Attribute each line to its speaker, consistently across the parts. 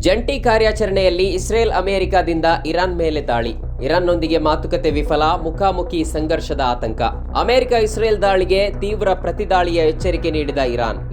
Speaker 1: ಜಂಟಿ ಕಾರ್ಯಾಚರಣೆಯಲ್ಲಿ Israel ಅಮೆರಿಕದಿಂದ Iran ಮೇಲೆ ದಾಳಿ. ಇರಾನ್ನೊಂದಿಗೆ ಮಾತುಕತೆ ವಿಫಲ, ಮುಖಾಮುಖಿ ಸಂಘರ್ಷದ ಆತಂಕ. ಅಮೆರಿಕ ಇಸ್ರೇಲ್ ದಾಳಿಗೆ ತೀವ್ರ ಪ್ರತಿದಾಳಿಯ ಎಚ್ಚರಿಕೆ ನೀಡಿದ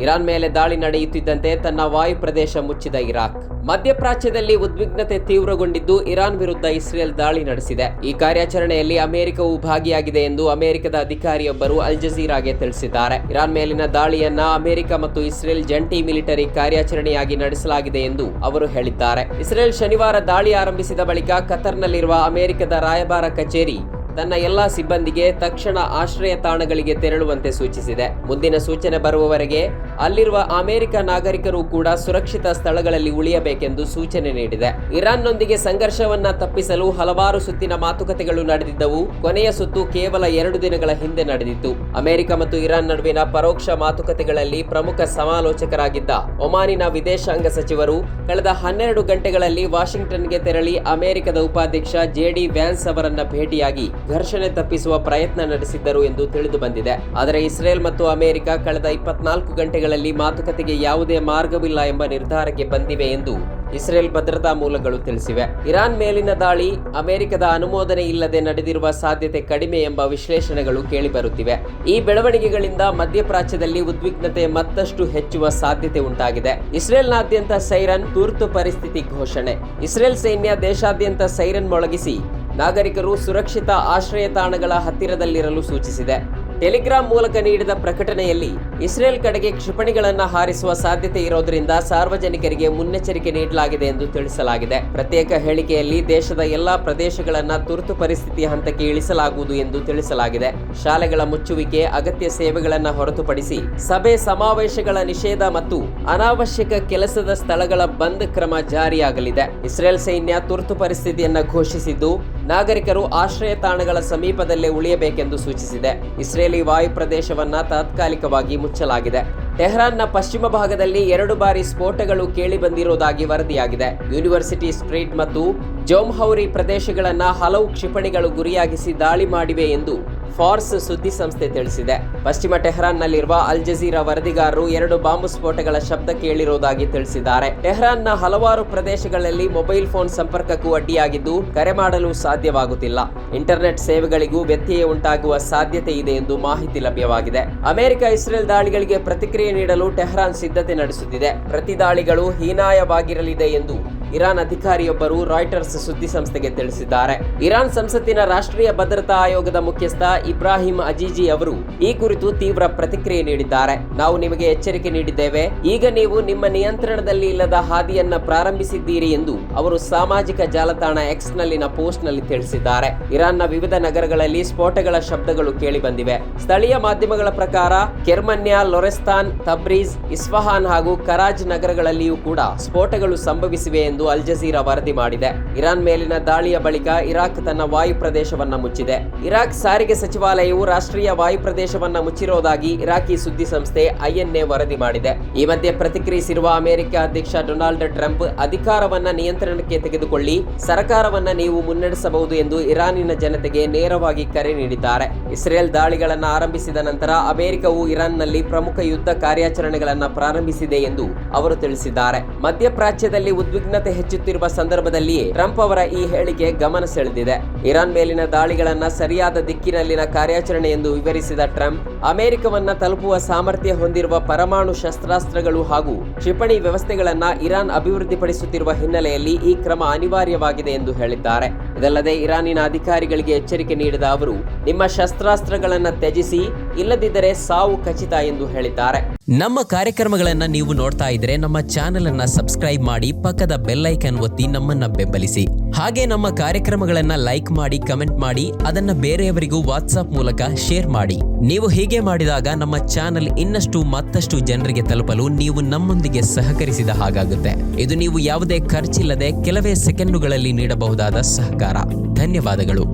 Speaker 1: ಇರಾನ್ ಮೇಲೆ ದಾಳಿ ನಡೆಯುತ್ತಿದ್ದಂತೆ ತನ್ನ ವಾಯು ಪ್ರದೇಶ ಮುಚ್ಚಿದ ಇರಾಕ್. ಮಧ್ಯಪ್ರಾಚ್ಯದಲ್ಲಿ ಉದ್ವಿಗ್ನತೆ ತೀವ್ರಗೊಂಡಿದ್ದು ಇರಾನ್ ವಿರುದ್ಧ ಇಸ್ರೇಲ್ ದಾಳಿ ನಡೆಸಿದೆ. ಈ ಕಾರ್ಯಾಚರಣೆಯಲ್ಲಿ ಅಮೆರಿಕವು ಭಾಗಿಯಾಗಿದೆ ಎಂದು ಅಮೆರಿಕದ ಅಧಿಕಾರಿಯೊಬ್ಬರು ಅಲ್ ಜಜೀರಾಗೆ ತಿಳಿಸಿದ್ದಾರೆ. ಇರಾನ್ ಮೇಲಿನ ದಾಳಿಯನ್ನ ಅಮೆರಿಕ ಮತ್ತು ಇಸ್ರೇಲ್ ಜಂಟಿ ಮಿಲಿಟರಿ ಕಾರ್ಯಾಚರಣೆಯಾಗಿ ನಡೆಸಲಾಗಿದೆ ಎಂದು ಅವರು ಹೇಳಿದ್ದಾರೆ. ಇಸ್ರೇಲ್ ಶನಿವಾರ ದಾಳಿ ಆರಂಭಿಸಿದ ಬಳಿಕ ಕತರ್ನಲ್ಲಿರುವ ಅಮೆರಿಕದ ರಾಯಭಾರ ಕಚೇರಿ ತನ್ನ ಎಲ್ಲಾ ಸಿಬ್ಬಂದಿಗೆ ತಕ್ಷಣ ಆಶ್ರಯ ತಾಣಗಳಿಗೆ ತೆರಳುವಂತೆ ಸೂಚಿಸಿದೆ. ಮುಂದಿನ ಸೂಚನೆ ಬರುವವರೆಗೆ ಅಲ್ಲಿರುವ ಅಮೆರಿಕ ನಾಗರಿಕರು ಕೂಡ ಸುರಕ್ಷಿತ ಸ್ಥಳಗಳಲ್ಲಿ ಉಳಿಯಬೇಕೆಂದು ಸೂಚನೆ ನೀಡಿದೆ. ಇರಾನ್ನೊಂದಿಗೆ ಸಂಘರ್ಷವನ್ನ ತಪ್ಪಿಸಲು ಹಲವಾರು ಸುತ್ತಿನ ಮಾತುಕತೆಗಳು ನಡೆದಿದ್ದವು. ಕೊನೆಯ ಸುತ್ತು ಕೇವಲ 2 ದಿನಗಳ ಹಿಂದೆ ನಡೆದಿತ್ತು. ಅಮೆರಿಕ ಮತ್ತು ಇರಾನ್ ನಡುವಿನ ಪರೋಕ್ಷ ಮಾತುಕತೆಗಳಲ್ಲಿ ಪ್ರಮುಖ ಸಮಾಲೋಚಕರಾಗಿದ್ದ ಒಮಾನಿನ ವಿದೇಶಾಂಗ ಸಚಿವರು ಕಳೆದ 12 ಗಂಟೆಗಳಲ್ಲಿ ವಾಷಿಂಗ್ಟನ್ಗೆ ತೆರಳಿ ಅಮೆರಿಕದ ಉಪಾಧ್ಯಕ್ಷ ಜೆಡಿ ವ್ಯಾನ್ಸ್ ಅವರನ್ನ ಭೇಟಿಯಾಗಿ ಘರ್ಷಣೆ ತಪ್ಪಿಸುವ ಪ್ರಯತ್ನ ನಡೆಸಿದ್ದರು ಎಂದು ತಿಳಿದು ಬಂದಿದೆ. ಆದರೆ ಇಸ್ರೇಲ್ ಮತ್ತು ಅಮೆರಿಕ ಕಳೆದ 24 ಗಂಟೆಗಳಲ್ಲಿ ಮಾತುಕತೆಗೆ ಯಾವುದೇ ಮಾರ್ಗವಿಲ್ಲ ಎಂಬ ನಿರ್ಧಾರಕ್ಕೆ ಬಂದಿವೆ ಎಂದು ಇಸ್ರೇಲ್ ಭದ್ರತಾ ಮೂಲಗಳು ತಿಳಿಸಿವೆ. ಇರಾನ್ ಮೇಲಿನ ದಾಳಿ ಅಮೆರಿಕದ ಅನುಮೋದನೆ ಇಲ್ಲದೆ ನಡೆದಿರುವ ಸಾಧ್ಯತೆ ಕಡಿಮೆ ಎಂಬ ವಿಶ್ಲೇಷಣೆಗಳು ಕೇಳಿಬರುತ್ತಿವೆ. ಈ ಬೆಳವಣಿಗೆಗಳಿಂದ ಮಧ್ಯಪ್ರಾಚ್ಯದಲ್ಲಿ ಉದ್ವಿಗ್ನತೆ ಮತ್ತಷ್ಟು ಹೆಚ್ಚುವ ಸಾಧ್ಯತೆ ಉಂಟಾಗಿದೆ. ಇಸ್ರೇಲ್ನಾದ್ಯಂತ ಸೈರನ್, ತುರ್ತು ಪರಿಸ್ಥಿತಿ ಘೋಷಣೆ. ಇಸ್ರೇಲ್ ಸೈನ್ಯ ದೇಶಾದ್ಯಂತ ಸೈರನ್ ಮೊಳಗಿಸಿ ನಾಗರಿಕರು ಸುರಕ್ಷಿತ ಆಶ್ರಯ ತಾಣಗಳ ಹತ್ತಿರದಲ್ಲಿರಲು ಸೂಚಿಸಿದೆ. ಟೆಲಿಗ್ರಾಮ್ ಮೂಲಕ ನೀಡಿದ ಪ್ರಕಟಣೆಯಲ್ಲಿ ಇಸ್ರೇಲ್ ಕಡೆಗೆ ಕ್ಷಿಪಣಿಗಳನ್ನು ಹಾರಿಸುವ ಸಾಧ್ಯತೆ ಇರೋದ್ರಿಂದ ಸಾರ್ವಜನಿಕರಿಗೆ ಮುನ್ನೆಚ್ಚರಿಕೆ ನೀಡಲಾಗಿದೆ ಎಂದು ತಿಳಿಸಲಾಗಿದೆ. ಪ್ರತ್ಯೇಕ ಹೇಳಿಕೆಯಲ್ಲಿ ದೇಶದ ಎಲ್ಲಾ ಪ್ರದೇಶಗಳನ್ನು ತುರ್ತು ಪರಿಸ್ಥಿತಿ ಹಂತಕ್ಕೆ ಇಳಿಸಲಾಗುವುದು ಎಂದು ತಿಳಿಸಲಾಗಿದೆ. ಶಾಲೆಗಳ ಮುಚ್ಚುವಿಕೆ, ಅಗತ್ಯ ಸೇವೆಗಳನ್ನು ಹೊರತುಪಡಿಸಿ ಸಭೆ ಸಮಾವೇಶಗಳ ನಿಷೇಧ ಮತ್ತು ಅನಾವಶ್ಯಕ ಕೆಲಸದ ಸ್ಥಳಗಳ ಬಂದ್ ಕ್ರಮ ಜಾರಿಯಾಗಲಿದೆ. ಇಸ್ರೇಲ್ ಸೈನ್ಯ ತುರ್ತು ಪರಿಸ್ಥಿತಿಯನ್ನು ಘೋಷಿಸಿದ್ದು ನಾಗರಿಕರು ಆಶ್ರಯ ತಾಣಗಳ ಸಮೀಪದಲ್ಲೇ ಉಳಿಯಬೇಕೆಂದು ಸೂಚಿಸಿದೆ. ಇಸ್ರೇಲಿ ವಾಯು ಪ್ರದೇಶವನ್ನ ತಾತ್ಕಾಲಿಕವಾಗಿ ಮುಚ್ಚಲಾಗಿದೆ. ಟೆಹರಾನ್ನ ಪಶ್ಚಿಮ ಭಾಗದಲ್ಲಿ 2 ಬಾರಿ ಸ್ಫೋಟಗಳು ಕೇಳಿ ಬಂದಿರುವುದಾಗಿ ವರದಿಯಾಗಿದೆ. ಯೂನಿವರ್ಸಿಟಿ ಸ್ಟ್ರೀಟ್ ಮತ್ತು ಜೋಮ್ಹೌರಿ ಪ್ರದೇಶಗಳನ್ನ ಹಲವು ಕ್ಷಿಪಣಿಗಳು ಗುರಿಯಾಗಿಸಿ ದಾಳಿ ಮಾಡಿವೆ ಎಂದು ಫಾರ್ಸ್ ಸುದ್ದಿ ಸಂಸ್ಥೆ ತಿಳಿಸಿದೆ. ಪಶ್ಚಿಮ ಟೆಹರಾನ್ನಲ್ಲಿರುವ ಅಲ್ ಜಜೀರಾ ವರದಿಗಾರರು 2 ಬಾಂಬ್ ಸ್ಫೋಟಗಳ ಶಬ್ದ ಕೇಳಿರುವುದಾಗಿ ತಿಳಿಸಿದ್ದಾರೆ. ಟೆಹರಾನ್ನ ಹಲವಾರು ಪ್ರದೇಶಗಳಲ್ಲಿ ಮೊಬೈಲ್ ಫೋನ್ ಸಂಪರ್ಕಕ್ಕೂ ಅಡ್ಡಿಯಾಗಿದ್ದು ಕರೆ ಮಾಡಲು ಸಾಧ್ಯವಾಗುತ್ತಿಲ್ಲ. ಇಂಟರ್ನೆಟ್ ಸೇವೆಗಳಿಗೂ ವ್ಯತ್ಯಯ ಉಂಟಾಗುವ ಸಾಧ್ಯತೆ ಇದೆ ಎಂದು ಮಾಹಿತಿ ಲಭ್ಯವಾಗಿದೆ. ಅಮೆರಿಕ ಇಸ್ರೇಲ್ ದಾಳಿಗಳಿಗೆ ಪ್ರತಿಕ್ರಿಯೆ ನೀಡಲು ಟೆಹರಾನ್ ಸಿದ್ಧತೆ ನಡೆಸುತ್ತಿದೆ. ಪ್ರತಿ ದಾಳಿಗಳು ಹೀನಾಯವಾಗಿರಲಿದೆ ಎಂದು ಇರಾನ್ ಅಧಿಕಾರಿಯೊಬ್ಬರು ರಾಯ್ಟರ್ಸ್ ಸುದ್ದಿ ಸಂಸ್ಥೆಗೆ ತಿಳಿಸಿದ್ದಾರೆ. ಇರಾನ್ ಸಂಸತ್ತಿನ ರಾಷ್ಟ್ರೀಯ ಭದ್ರತಾ ಆಯೋಗದ ಮುಖ್ಯಸ್ಥ ಇಬ್ರಾಹಿಂ ಅಜೀಜಿ ಅವರು ಈ ಕುರಿತು ತೀವ್ರ ಪ್ರತಿಕ್ರಿಯೆ ನೀಡಿದ್ದಾರೆ. ನಾವು ನಿಮಗೆ ಎಚ್ಚರಿಕೆ ನೀಡಿದ್ದೇವೆ, ಈಗ ನೀವು ನಿಮ್ಮ ನಿಯಂತ್ರಣದಲ್ಲಿ ಇಲ್ಲದ ಹಾದಿಯನ್ನ ಪ್ರಾರಂಭಿಸಿದ್ದೀರಿ ಎಂದು ಅವರು ಸಾಮಾಜಿಕ ಜಾಲತಾಣ ಎಕ್ಸ್ ನಲ್ಲಿನ ಪೋಸ್ಟ್ ನಲ್ಲಿ ತಿಳಿಸಿದ್ದಾರೆ. ಇರಾನ್ನ ವಿವಿಧ ನಗರಗಳಲ್ಲಿ ಸ್ಫೋಟಗಳ ಶಬ್ದಗಳು ಕೇಳಿ ಬಂದಿವೆ. ಸ್ಥಳೀಯ ಮಾಧ್ಯಮಗಳ ಪ್ರಕಾರ ಕೆರ್ಮನ್ಯ, ಲೊರೆಸ್ತಾನ್, ತಬ್ರೀಜ್, ಇಸ್ಫಹಾನ್ ಹಾಗೂ ಕರಾಜ್ ನಗರಗಳಲ್ಲಿಯೂ ಕೂಡ ಸ್ಫೋಟಗಳು ಸಂಭವಿಸಿವೆ ಎಂದು ಅಲ್ ಜಜೀರಾ ವರದಿ ಮಾಡಿದೆ. ಇರಾನ್ ಮೇಲಿನ ದಾಳಿಯ ಬಳಿಕ ಇರಾಕ್ ತನ್ನ ವಾಯು ಪ್ರದೇಶವನ್ನ ಮುಚ್ಚಿದೆ. ಇರಾಕ್ ಸಾರಿಗೆ ಸಚಿವಾಲಯವು ರಾಷ್ಟ್ರೀಯ ವಾಯು ಪ್ರದೇಶವನ್ನ ಮುಚ್ಚಿರುವುದಾಗಿ ಇರಾಕಿ ಸುದ್ದಿ ಸಂಸ್ಥೆ INA ವರದಿ ಮಾಡಿದೆ. ಈ ಮಧ್ಯೆ ಪ್ರತಿಕ್ರಿಯಿಸಿರುವ ಅಮೆರಿಕ ಅಧ್ಯಕ್ಷ ಡೊನಾಲ್ಡ್ ಟ್ರಂಪ್ ಅಧಿಕಾರವನ್ನ ನಿಯಂತ್ರಣಕ್ಕೆ ತೆಗೆದುಕೊಳ್ಳಿ, ಸರ್ಕಾರವನ್ನ ನೀವು ಮುನ್ನಡೆಸಬಹುದು ಎಂದು ಇರಾನಿನ ಜನತೆಗೆ ನೇರವಾಗಿ ಕರೆ ನೀಡಿದ್ದಾರೆ. ಇಸ್ರೇಲ್ ದಾಳಿಗಳನ್ನು ಆರಂಭಿಸಿದ ನಂತರ ಅಮೆರಿಕವು ಇರಾನ್ನಲ್ಲಿ ಪ್ರಮುಖ ಯುದ್ಧ ಕಾರ್ಯಾಚರಣೆಗಳನ್ನು ಪ್ರಾರಂಭಿಸಿದೆ ಎಂದು ಅವರು ತಿಳಿಸಿದ್ದಾರೆ. ಮಧ್ಯಪ್ರಾಚ್ಯದಲ್ಲಿ ಉದ್ವಿಗ್ನತೆ ಹೆಚ್ಚುತ್ತಿರುವ ಸಂದರ್ಭದಲ್ಲಿಯೇ ಟ್ರಂಪ್ ಅವರ ಈ ಹೇಳಿಕೆ ಗಮನ ಸೆಳೆದಿದೆ. ಇರಾನ್ ಮೇಲಿನ ದಾಳಿಗಳನ್ನ ಸರಿಯಾದ ದಿಕ್ಕಿನಲ್ಲಿನ ಕಾರ್ಯಾಚರಣೆ ಎಂದು ವಿವರಿಸಿದ ಟ್ರಂಪ್, ಅಮೆರಿಕವನ್ನ ತಲುಪುವ ಸಾಮರ್ಥ್ಯ ಹೊಂದಿರುವ ಪರಮಾಣು ಶಸ್ತ್ರಾಸ್ತ್ರಗಳು ಹಾಗೂ ಕ್ಷಿಪಣಿ ವ್ಯವಸ್ಥೆಗಳನ್ನ ಇರಾನ್ ಅಭಿವೃದ್ಧಿಪಡಿಸುತ್ತಿರುವ ಹಿನ್ನೆಲೆಯಲ್ಲಿ ಈ ಕ್ರಮ ಅನಿವಾರ್ಯವಾಗಿದೆ ಎಂದು ಹೇಳಿದ್ದಾರೆ. ಇದಲ್ಲದೆ ಇರಾನಿನ ಅಧಿಕಾರಿಗಳಿಗೆ ಎಚ್ಚರಿಕೆ ನೀಡಿದ ಅವರು, ನಿಮ್ಮ ಶಸ್ತ್ರಾಸ್ತ್ರಗಳನ್ನ ತ್ಯಜಿಸಿ, ಇಲ್ಲದಿದ್ದರೆ ಸಾವು ಖಚಿತ ಎಂದು ಹೇಳಿದ್ದಾರೆ.
Speaker 2: ನಮ್ಮ ಕಾರ್ಯಕ್ರಮಗಳನ್ನ ನೀವು ನೋಡ್ತಾ ಇದ್ರೆ ನಮ್ಮ ಚಾನೆಲ್ ಅನ್ನ ಸಬ್ಸ್ಕ್ರೈಬ್ ಮಾಡಿ, ಪಕ್ಕದ ಬೆಲ್ ಐಕಾನ್ ಒತ್ತಿ ನಮ್ಮನ್ನ ಬೆಂಬಲಿಸಿ. ಹಾಗೆ ನಮ್ಮ ಕಾರ್ಯಕ್ರಮಗಳನ್ನ ಲೈಕ್ ಮಾಡಿ, ಕಮೆಂಟ್ ಮಾಡಿ, ಅದನ್ನ ಬೇರೆಯವರಿಗೂ ವಾಟ್ಸ್ಆಪ್ ಮೂಲಕ ಶೇರ್ ಮಾಡಿ. ನೀವು ಹೀಗೆ ಮಾಡಿದಾಗ ನಮ್ಮ ಚಾನೆಲ್ ಇನ್ನಷ್ಟು ಮತ್ತಷ್ಟು ಜನರಿಗೆ ತಲುಪಲು ನೀವು ನಮ್ಮೊಂದಿಗೆ ಸಹಕರಿಸಿದ ಹಾಗಾಗುತ್ತೆ. ಇದು ನೀವು ಯಾವುದೇ ಖರ್ಚಿಲ್ಲದೆ ಕೆಲವೇ ಸೆಕೆಂಡುಗಳಲ್ಲಿ ನೀಡಬಹುದಾದ ಸಹಕಾರ. ಧನ್ಯವಾದಗಳು.